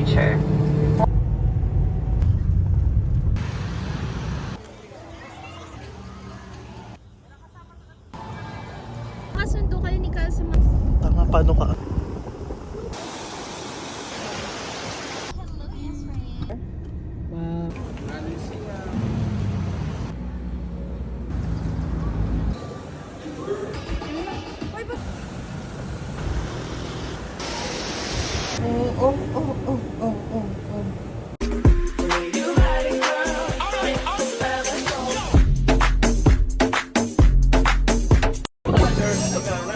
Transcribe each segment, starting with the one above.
future. Kasundo kayo ni Carl sa mga... Tama, paano ka? Wow.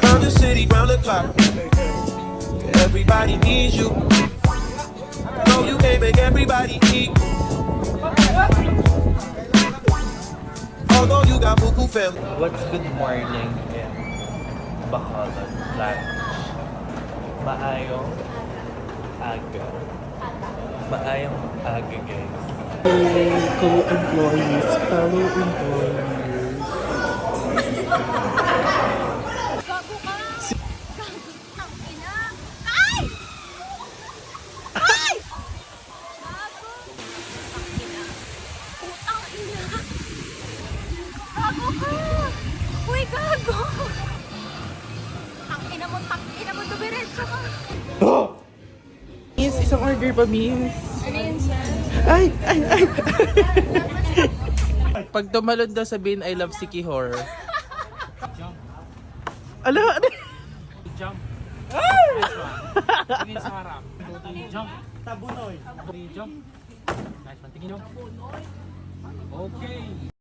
Round the city, round the clock. Everybody needs you. No, you can't make everybody equal. Although you got buku family. What's good morning in Bacolod lunch? Maayong aga. Maayong aga, guys. Co-employees, fellow employees. Gago ka! Gago! Ang ina! Ay! Ay! Gago! Ang ina! Putang ina! Gago ka! Uy, gago! Ang ina mo, dumiretso ka! Miss, isang order pa, miss. Ano yun, sir? Ay! Pag tumalon daw, sabihin, I love si Kihor. Ala! Jump. Nice one. Tingin sa harap. Jump. Tabunoy. Jump. Nice one. Tingin nyo. Okay.